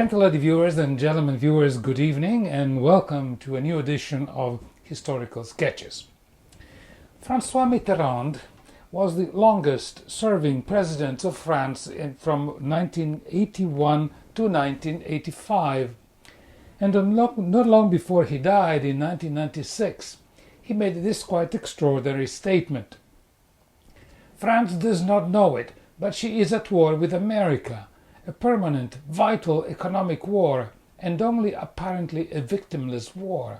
Gentle lady viewers and gentlemen viewers, good evening and welcome to a new edition of Historical Sketches. François Mitterrand was the longest serving president of France from 1981 to 1985, and not long before he died in 1996 he made this quite extraordinary statement. France does not know it, but she is at war with America, a permanent, vital economic war, and only apparently a victimless war.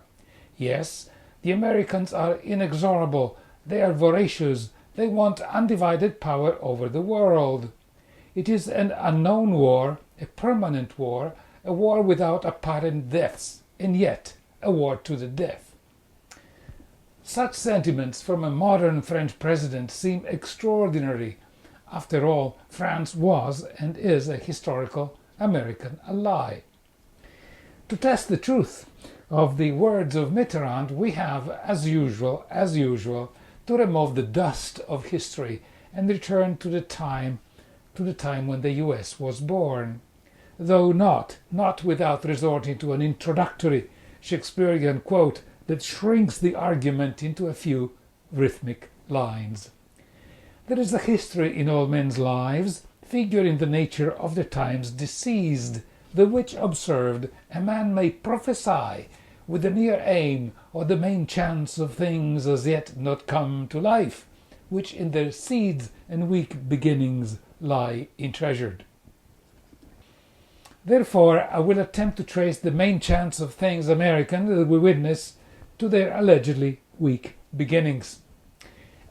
Yes, the Americans are inexorable, they are voracious, they want undivided power over the world. It is an unknown war, a permanent war, a war without apparent deaths, and yet a war to the death. Such sentiments from a modern French president seem extraordinary. After all, France was and is a historical American ally. To test the truth of the words of Mitterrand, we have, as usual, to remove the dust of history and return to the time when the US was born, though not without resorting to an introductory Shakespearean quote that shrinks the argument into a few rhythmic lines. There is a history in all men's lives, figure in the nature of the times deceased, the which observed a man may prophesy with the near aim or the main chance of things as yet not come to life, which in their seeds and weak beginnings lie intreasured. Therefore, I will attempt to trace the main chance of things American that we witness to their allegedly weak beginnings,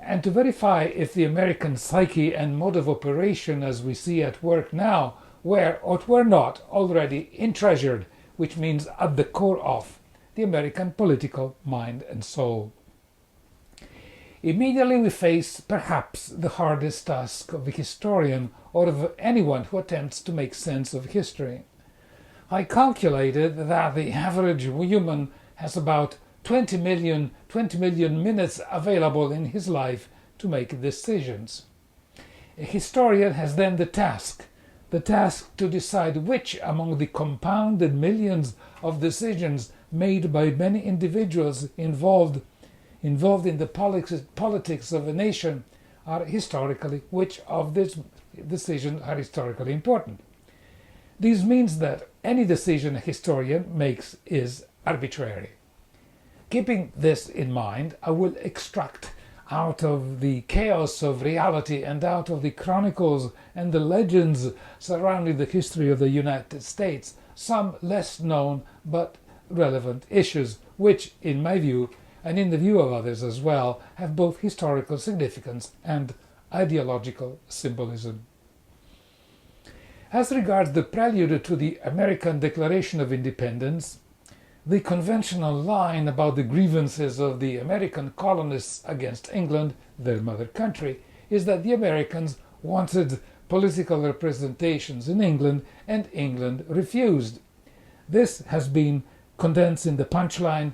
and to verify if the American psyche and mode of operation as we see at work now were or were not already intreasured, which means at the core of the American political mind and soul. Immediately we face perhaps the hardest task of a historian or of anyone who attempts to make sense of history. I calculated that the average human has about 20 million minutes available in his life to make decisions. A historian has then the task to decide which among the compounded millions of decisions made by many individuals involved in the politics of a nation which of these decisions are historically important. This means that any decision a historian makes is arbitrary. Keeping this in mind, I will extract out of the chaos of reality and out of the chronicles and the legends surrounding the history of the United States some less known but relevant issues, which, in my view, and in the view of others as well, have both historical significance and ideological symbolism. As regards the prelude to the American Declaration of Independence, the conventional line about the grievances of the American colonists against England, their mother country, is that the Americans wanted political representations in England and England refused. This has been condensed in the punchline,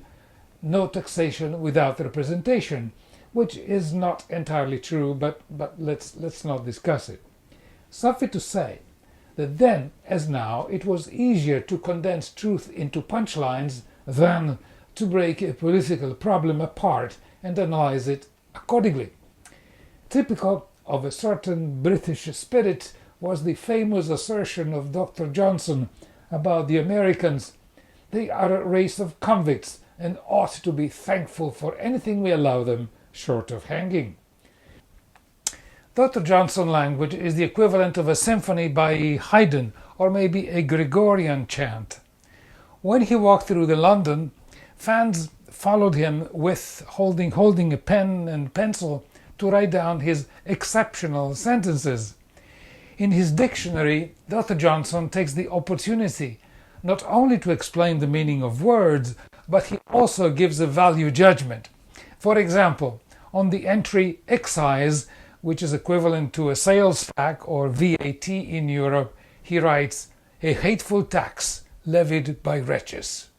"No taxation without representation," which is not entirely true, but let's not discuss it. Suffice to say that then, as now, it was easier to condense truth into punchlines than to break a political problem apart and analyze it accordingly. Typical of a certain British spirit was the famous assertion of Dr. Johnson about the Americans: "They are a race of convicts and ought to be thankful for anything we allow them short of hanging." Dr. Johnson language is the equivalent of a symphony by Haydn or maybe a Gregorian chant. When he walked through London, fans followed him with holding a pen and pencil to write down his exceptional sentences. In his dictionary, Dr. Johnson takes the opportunity not only to explain the meaning of words, but he also gives a value judgment. For example, on the entry excise, which is equivalent to a sales tax or VAT in Europe, he writes, "A hateful tax levied by wretches."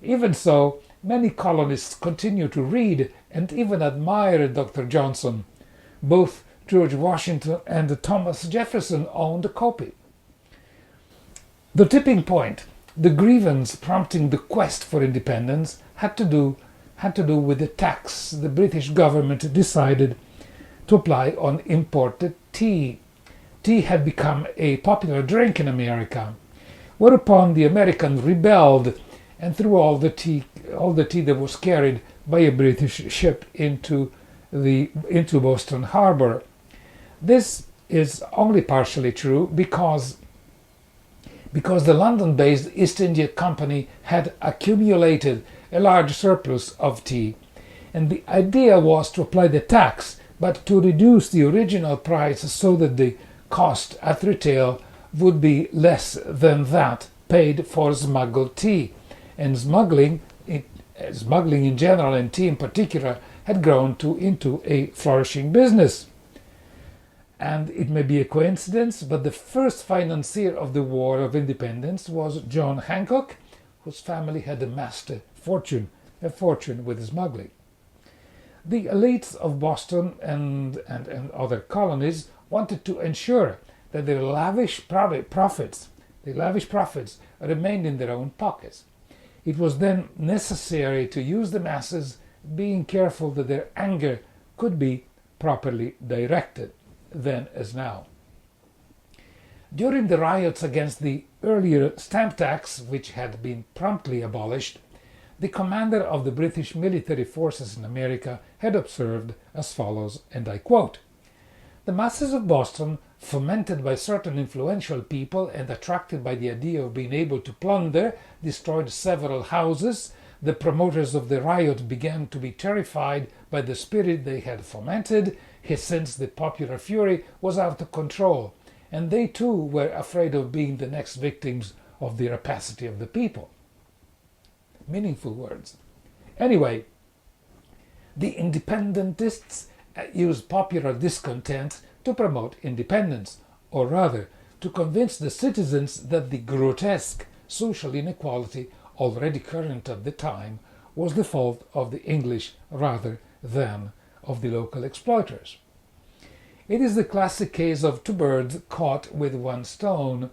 Even so, many colonists continue to read and even admire Dr. Johnson. Both George Washington and Thomas Jefferson owned a copy. The tipping point, the grievance prompting the quest for independence, had to do with the tax the British government decided to apply on imported tea. Tea had become a popular drink in America, whereupon the Americans rebelled and threw all the tea that was carried by a British ship into Boston Harbor. This is only partially true because the London-based East India Company had accumulated a large surplus of tea, and the idea was to apply the tax, but to reduce the original price so that the cost at retail would be less than that paid for smuggled tea. And smuggling in general and tea in particular had grown into a flourishing business. And it may be a coincidence, but the first financier of the War of Independence was John Hancock, whose family had amassed a fortune with smuggling. The elites of Boston and other colonies wanted to ensure that their lavish profits remained in their own pockets. It was then necessary to use the masses, being careful that their anger could be properly directed, then as now. During the riots against the earlier stamp tax, which had been promptly abolished, the commander of the British military forces in America had observed as follows, and I quote, "The masses of Boston, fomented by certain influential people and attracted by the idea of being able to plunder, destroyed several houses. The promoters of the riot began to be terrified by the spirit they had fomented, since the popular fury was out of control, and they too were afraid of being the next victims of the rapacity of the people." Meaningful words. Anyway, the independentists used popular discontent to promote independence, or rather, to convince the citizens that the grotesque social inequality already current at the time was the fault of the English rather than of the local exploiters. It is the classic case of two birds caught with one stone.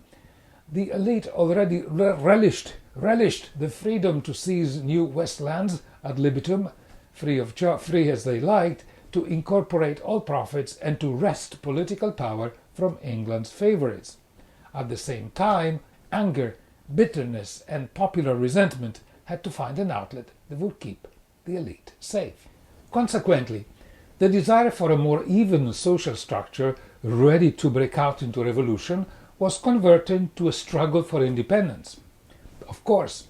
The elite already relished the freedom to seize new Westlands ad libitum, free as they liked, to incorporate all profits and to wrest political power from England's favourites. At the same time, anger, bitterness and popular resentment had to find an outlet that would keep the elite safe. Consequently, the desire for a more even social structure, ready to break out into revolution, was converted into a struggle for independence. Of course,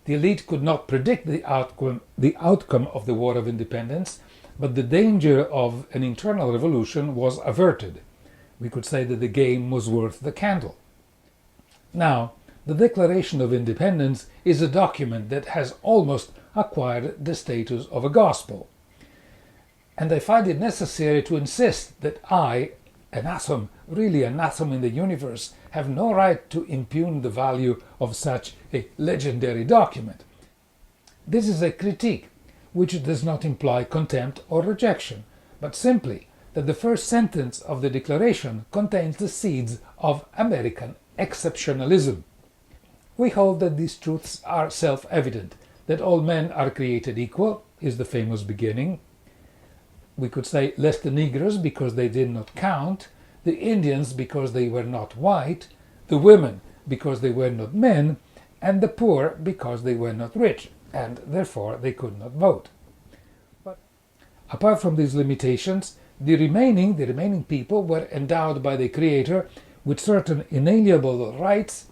the elite could not predict the outcome of the War of Independence, but the danger of an internal revolution was averted. We could say that the game was worth the candle. Now, the Declaration of Independence is a document that has almost acquired the status of a gospel. And I find it necessary to insist that I, an atom, really an atom in the universe, have no right to impugn the value of such a legendary document. This is a critique which does not imply contempt or rejection, but simply that the first sentence of the Declaration contains the seeds of American exceptionalism. We hold that these truths are self-evident, that all men are created equal is the famous beginning. We could say less the Negroes because they did not count, the Indians because they were not white, the women because they were not men, and the poor because they were not rich, and therefore they could not vote. But apart from these limitations, the remaining people were endowed by the Creator with certain inalienable rights,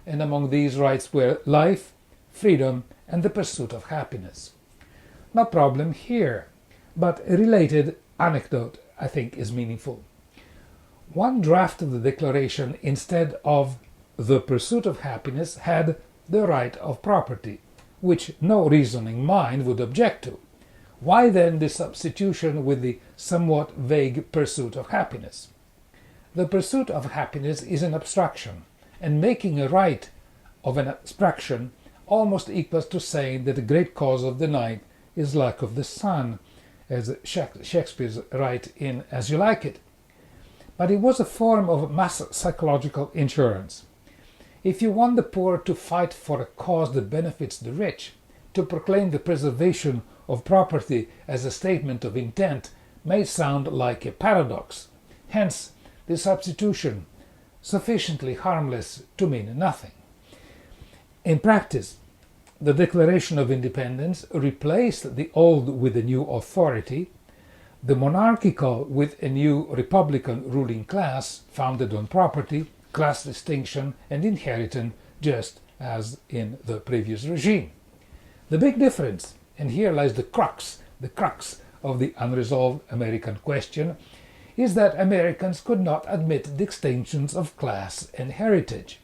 and among these rights were life, freedom, and the pursuit of happiness. No problem here, but a related anecdote, I think, is meaningful. One draft of the Declaration, instead of the pursuit of happiness, had the right of property, which no reasoning mind would object to. Why then the substitution with the somewhat vague pursuit of happiness? The pursuit of happiness is an abstraction, and making a right of an abstraction almost equals to saying that the great cause of the night is lack of the sun, as Shakespeare's writes in As You Like It. But it was a form of mass psychological insurance. If you want the poor to fight for a cause that benefits the rich, to proclaim the preservation of property as a statement of intent may sound like a paradox, hence the substitution, sufficiently harmless to mean nothing. In practice, the Declaration of Independence replaced the old with a new authority, the monarchical with a new republican ruling class founded on property, class distinction and inheritance, just as in the previous regime. The big difference, and here lies the crux of the unresolved American question, is that Americans could not admit distinctions of class and heritage,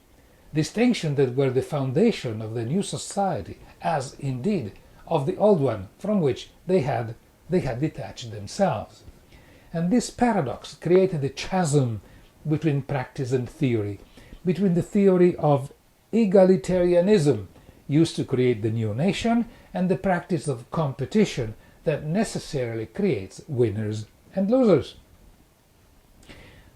distinctions that were the foundation of the new society, as indeed of the old one from which they had detached themselves. And this paradox created a chasm between practice and theory, between the theory of egalitarianism used to create the new nation and the practice of competition that necessarily creates winners and losers.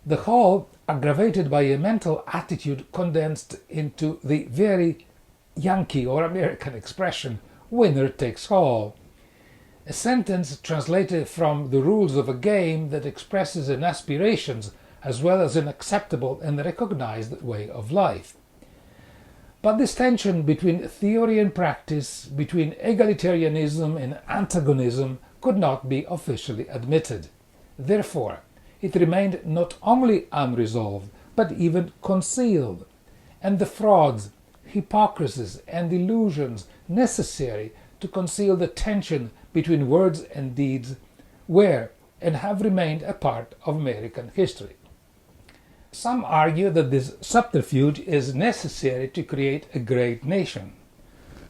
The whole aggravated by a mental attitude condensed into the very Yankee or American expression, winner takes all. A sentence translated from the rules of a game that expresses an aspirations as well as an acceptable and recognized way of life. But this tension between theory and practice, between egalitarianism and antagonism, could not be officially admitted. Therefore, it remained not only unresolved, but even concealed, and the frauds, hypocrisies, and illusions necessary to conceal the tension between words and deeds were and have remained a part of American history. Some argue that this subterfuge is necessary to create a great nation.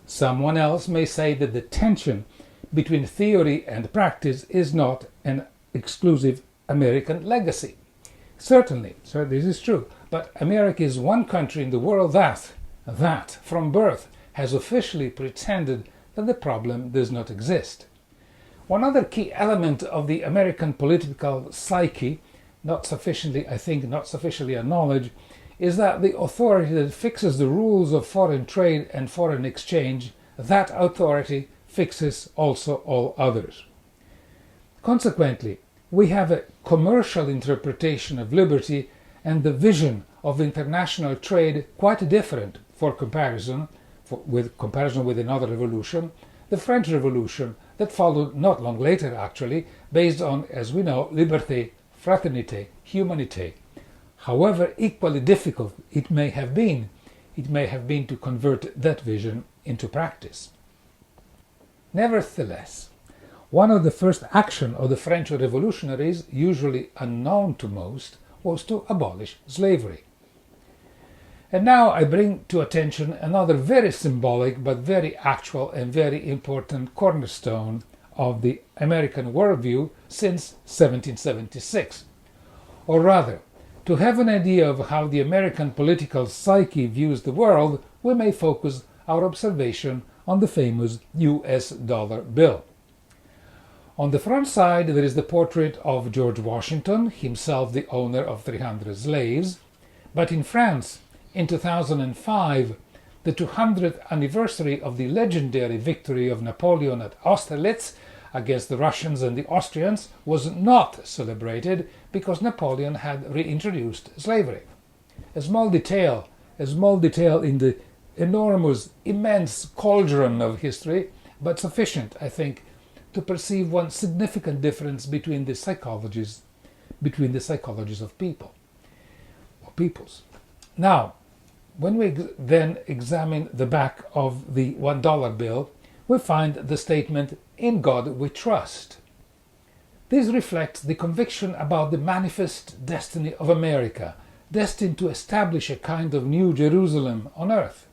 Someone else may say that the tension between theory and practice is not an exclusive American legacy. Certainly, so this is true, but America is one country in the world that from birth has officially pretended that the problem does not exist. One other key element of the American political psyche, not sufficiently acknowledged, is that the authority that fixes the rules of foreign trade and foreign exchange, that authority fixes also all others. Consequently, we have a commercial interpretation of liberty and the vision of international trade quite different with comparison with another revolution, the French Revolution, that followed not long later actually, based on, as we know, liberté, fraternité, humanité. However equally difficult it may have been to convert that vision into practice. Nevertheless, one of the first actions of the French revolutionaries, usually unknown to most, was to abolish slavery. And now I bring to attention another very symbolic but very actual and very important cornerstone of the American worldview since 1776. Or rather, to have an idea of how the American political psyche views the world, we may focus our observation on the famous US dollar bill. On the front side there is the portrait of George Washington, himself the owner of 300 slaves, but in France, in 2005, the 200th anniversary of the legendary victory of Napoleon at Austerlitz against the Russians and the Austrians was not celebrated because Napoleon had reintroduced slavery. A small detail in the immense cauldron of history, but sufficient, I think, to perceive one significant difference between the psychologies of peoples. Now, when we then examine the back of the $1 bill, we find the statement, "In God we trust." This reflects the conviction about the manifest destiny of America, destined to establish a kind of new Jerusalem on earth.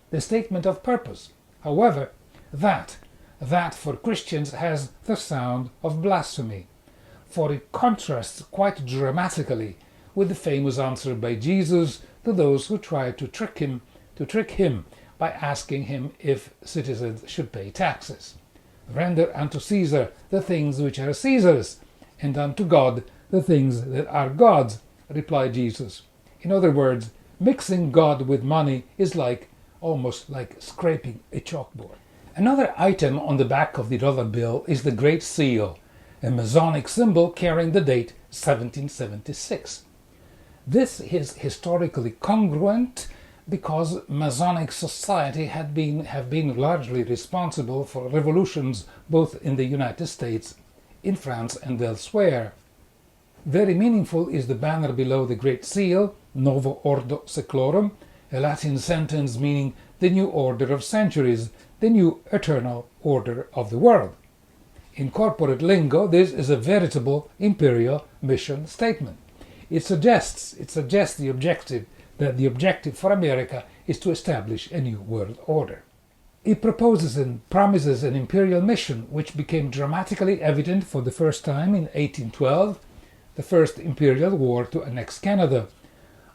The statement of purpose, however, that for Christians has the sound of blasphemy, for it contrasts quite dramatically with the famous answer by Jesus to those who tried to trick him by asking him if citizens should pay taxes. "Render unto Caesar the things which are Caesar's, and unto God the things that are God's," replied Jesus. In other words, Mixing God with money is almost like scraping a chalkboard. Another item on the back of the dollar bill is the Great Seal, a Masonic symbol carrying the date 1776. This is historically congruent because Masonic society have been largely responsible for revolutions both in the United States, in France and elsewhere. Very meaningful is the banner below the Great Seal, Novo Ordo Seclorum, a Latin sentence meaning the new order of centuries, the new eternal order of the world. In corporate lingo, this is a veritable imperial mission statement. It suggests the objective for America is to establish a new world order. It proposes and promises an imperial mission which became dramatically evident for the first time in 1812, the First Imperial War to annex Canada,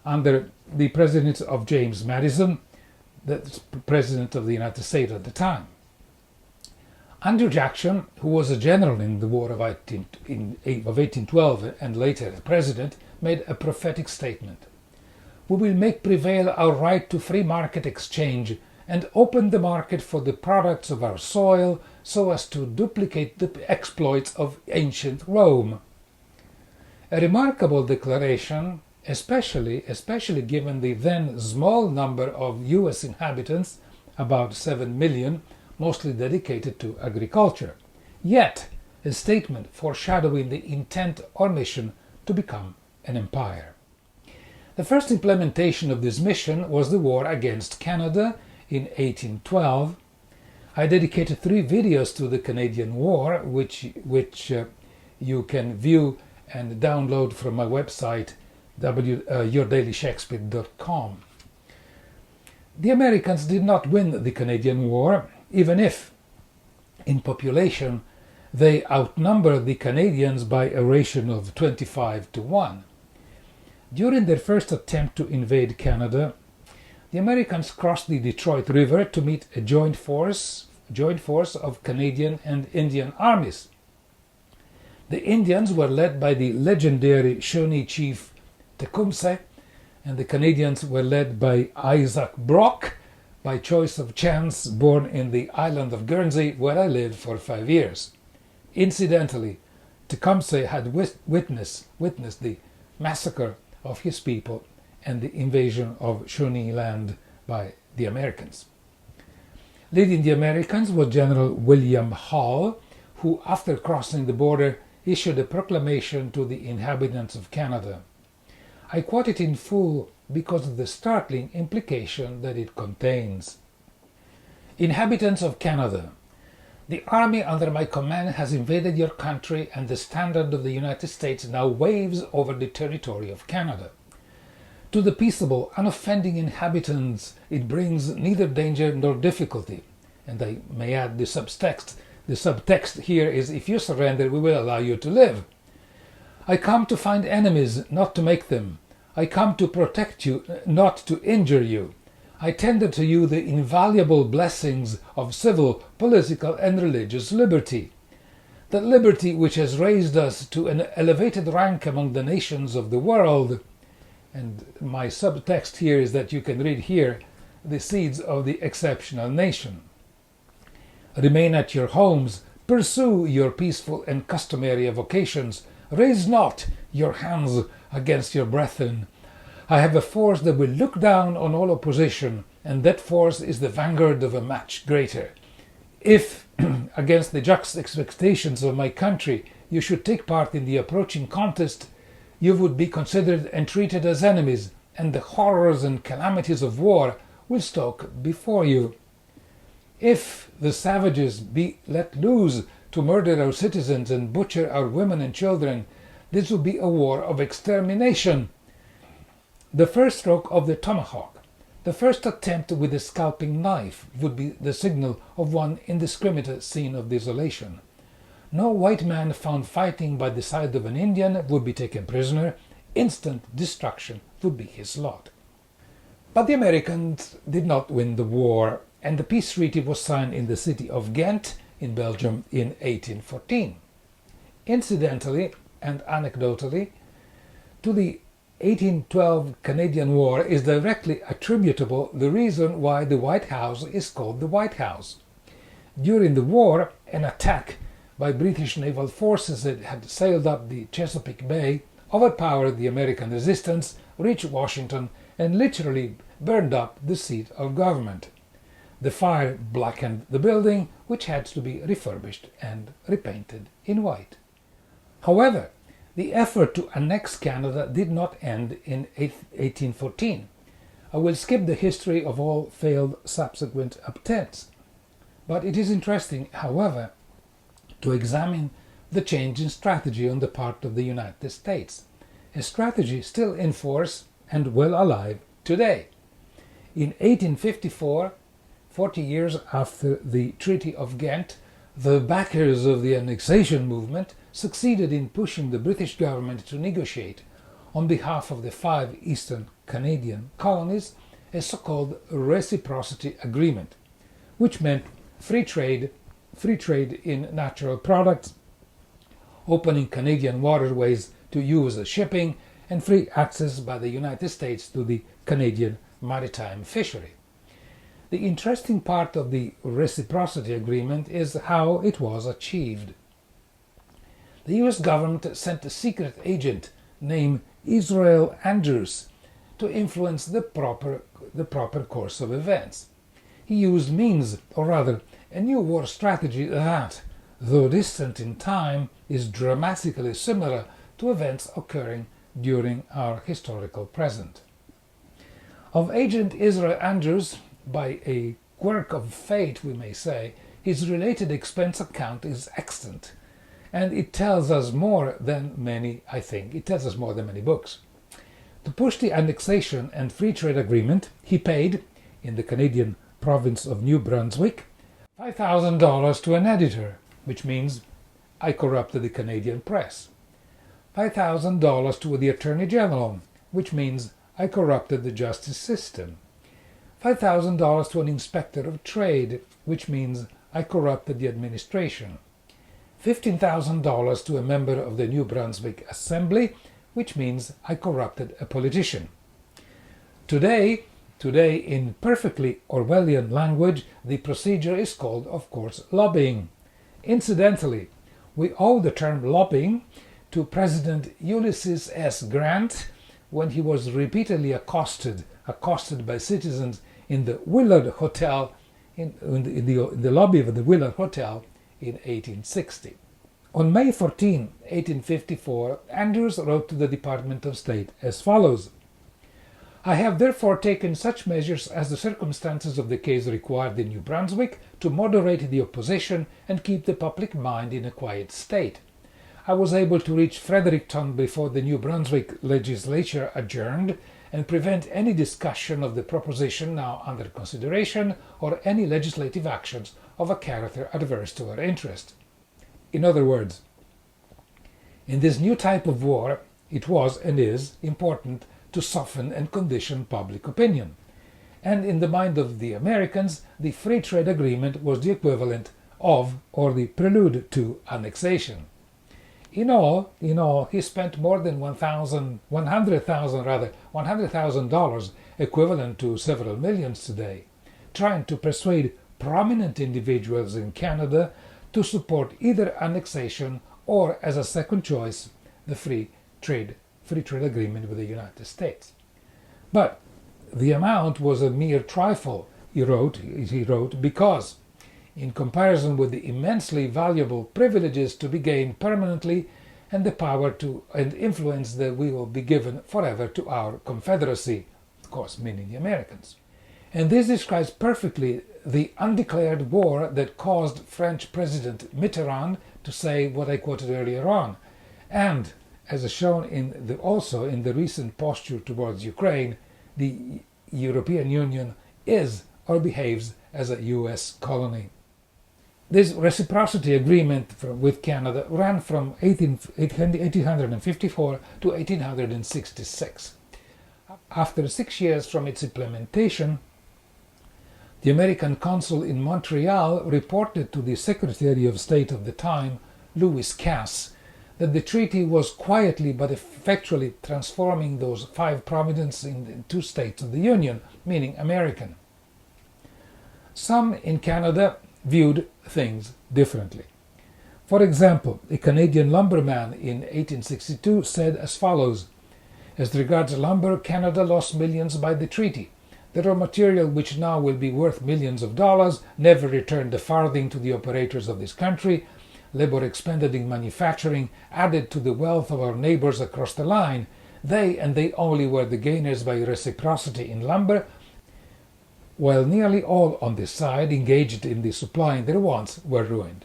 under the presidency of James Madison, the President of the United States at the time. Andrew Jackson, who was a general in the War of 1812 and later a president, made a prophetic statement. We will make prevail our right to free market exchange and open the market for the products of our soil so as to duplicate the exploits of ancient Rome. A remarkable declaration, especially given the then small number of US inhabitants, about 7 million, mostly dedicated to agriculture, yet a statement foreshadowing the intent or mission to become an empire. The first implementation of this mission was the war against Canada in 1812. I dedicated 3 videos to the Canadian War, which you can view and download from my website yourdailysshakespeare.com. The Americans did not win the Canadian War, even if, in population, they outnumbered the Canadians by a ratio of 25-1. During their first attempt to invade Canada, the Americans crossed the Detroit River to meet a joint force of Canadian and Indian armies. The Indians were led by the legendary Shawnee chief Tecumseh, and the Canadians were led by Isaac Brock, by choice of chance born in the island of Guernsey, where I lived for 5 years. Incidentally, Tecumseh had witnessed the massacre of his people and the invasion of Shawnee land by the Americans. Leading the Americans was General William Hall, who, after crossing the border, issued a proclamation to the inhabitants of Canada. I quote it in full because of the startling implication that it contains. Inhabitants of Canada, the army under my command has invaded your country, and the standard of the United States now waves over the territory of Canada. To the peaceable, unoffending inhabitants it brings neither danger nor difficulty. And I may add the subtext. The subtext here is, if you surrender, we will allow you to live. I come to find enemies, not to make them. I come to protect you, not to injure you. I tender to you the invaluable blessings of civil, political, and religious liberty. That liberty which has raised us to an elevated rank among the nations of the world. And my subtext here is that you can read here the seeds of the exceptional nation. Remain at your homes, pursue your peaceful and customary avocations, raise not your hands against your brethren. I have a force that will look down on all opposition, and that force is the vanguard of a much greater. If, against the just expectations of my country, you should take part in the approaching contest, you would be considered and treated as enemies, and the horrors and calamities of war will stalk before you. If the savages be let loose to murder our citizens and butcher our women and children, this will be a war of extermination. The first stroke of the tomahawk, the first attempt with the scalping knife, would be the signal of one indiscriminate scene of desolation. No white man found fighting by the side of an Indian would be taken prisoner. Instant destruction would be his lot. But the Americans did not win the war, and the peace treaty was signed in the city of Ghent in Belgium in 1814. Incidentally and anecdotally, to the 1812 Canadian War is directly attributable the reason why the White House is called the White House. During the war, an attack by British naval forces that had sailed up the Chesapeake Bay overpowered the American resistance, reached Washington, and literally burned up the seat of government. The fire blackened the building, which had to be refurbished and repainted in white. However, the effort to annex Canada did not end in 1814. I will skip the history of all failed subsequent attempts. But it is interesting, however, to examine the change in strategy on the part of the United States, a strategy still in force and well alive today. In 1854, 40 years after the Treaty of Ghent, the backers of the annexation movement succeeded in pushing the British government to negotiate, on behalf of the 5 Eastern Canadian colonies, a so-called reciprocity agreement, which meant free trade in natural products, opening Canadian waterways to U.S. shipping, and free access by the United States to the Canadian maritime fishery. The interesting part of the reciprocity agreement is how it was achieved. The U.S. government sent a secret agent named Israel Andrews to influence the proper course of events. He used means, or rather, a new war strategy that, though distant in time, is dramatically similar to events occurring during our historical present. Of Agent Israel Andrews, by a quirk of fate we may say, his related expense account is extant, and it tells us more than many books. To push the annexation and free trade agreement, he paid, in the Canadian province of New Brunswick, $5,000 to an editor, which means I corrupted the Canadian press. $5,000 to the Attorney General, which means I corrupted the justice system. $5,000 to an inspector of trade, which means I corrupted the administration. $15,000 to a member of the New Brunswick Assembly, which means I corrupted a politician. Today, in perfectly Orwellian language, the procedure is called, of course, lobbying. Incidentally, we owe the term lobbying to President Ulysses S. Grant when he was repeatedly accosted by citizens in the Willard Hotel, in the lobby of the Willard Hotel in 1860. On May 14, 1854, Andrews wrote to the Department of State as follows: I have therefore taken such measures as the circumstances of the case required in New Brunswick to moderate the opposition and keep the public mind in a quiet state. I was able to reach Fredericton before the New Brunswick legislature adjourned and prevent any discussion of the proposition now under consideration or any legislative actions of a character adverse to our interest. In other words, in this new type of war, it was and is important to soften and condition public opinion. And in the mind of the Americans, the free trade agreement was the equivalent of, or the prelude to, annexation. In all, he spent more than $100,000, equivalent to several millions today, trying to persuade prominent individuals in Canada to support either annexation or, as a second choice, the free trade agreement with the United States. But the amount was a mere trifle, he wrote, because, in comparison with the immensely valuable privileges to be gained permanently and the power to and influence that we will be given forever to our confederacy, of course meaning the Americans. And this describes perfectly the undeclared war that caused French President Mitterrand to say what I quoted earlier on, and, as is shown also in the recent posture towards Ukraine, the European Union is or behaves as a US colony. This reciprocity agreement with Canada ran from 1854 to 1866. After 6 years from its implementation, the American consul in Montreal reported to the Secretary of State of the time, Louis Cass, that the treaty was quietly but effectually transforming those 5 provinces into 2 states of the Union, meaning American. Some in Canada viewed things differently. For example, a Canadian lumberman in 1862 said as follows: "As regards lumber, Canada lost millions by the treaty. The raw material, which now will be worth millions of dollars, never returned a farthing to the operators of this country. Labor expended in manufacturing added to the wealth of our neighbors across the line. They, and they only, were the gainers by reciprocity in lumber, while nearly all on this side, engaged in the supplying their wants, were ruined."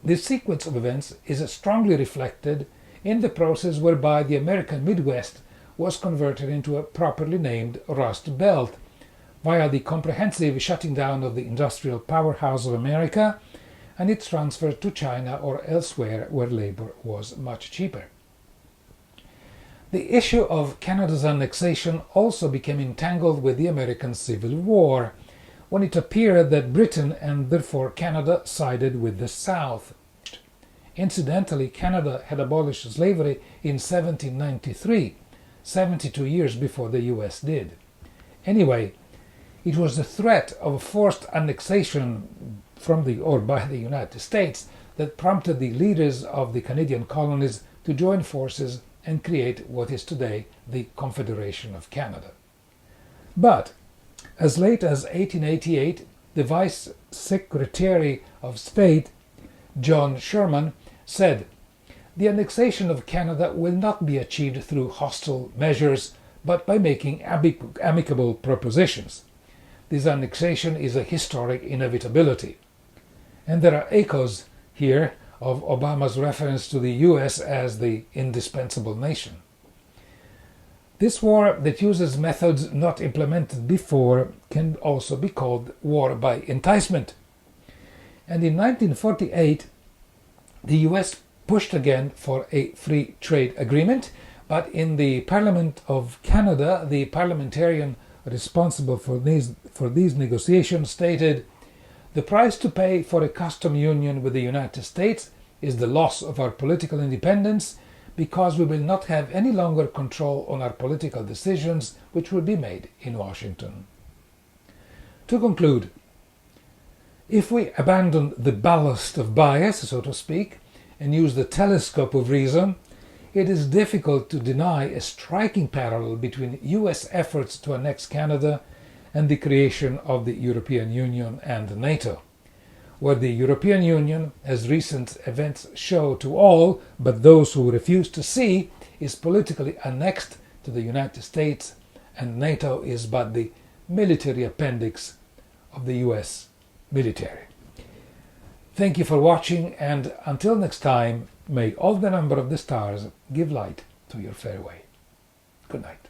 This sequence of events is strongly reflected in the process whereby the American Midwest was converted into a properly named Rust Belt, via the comprehensive shutting down of the industrial powerhouse of America and its transfer to China or elsewhere where labor was much cheaper. The issue of Canada's annexation also became entangled with the American Civil War, when it appeared that Britain and therefore Canada sided with the South. Incidentally, Canada had abolished slavery in 1793, 72 years before the US did. Anyway, it was the threat of forced annexation by the United States that prompted the leaders of the Canadian colonies to join forces and create what is today the Confederation of Canada. But as late as 1888, the Vice Secretary of State, John Sherman, said, "The annexation of Canada will not be achieved through hostile measures, but by making amicable propositions. This annexation is a historic inevitability." And there are echoes here of Obama's reference to the US as the indispensable nation. This war that uses methods not implemented before can also be called war by enticement. And in 1948, the US pushed again for a free trade agreement, but in the Parliament of Canada, the parliamentarian responsible for these negotiations stated, "The price to pay for a custom union with the United States is the loss of our political independence, because we will not have any longer control on our political decisions, which will be made in Washington." To conclude, if we abandon the ballast of bias, so to speak, and use the telescope of reason, it is difficult to deny a striking parallel between US efforts to annex Canada and the creation of the European Union and NATO, where the European Union, as recent events show to all but those who refuse to see, is politically annexed to the United States, and NATO is but the military appendix of the US military. Thank you for watching, and until next time, may all the number of the stars give light to your fairway. Good night.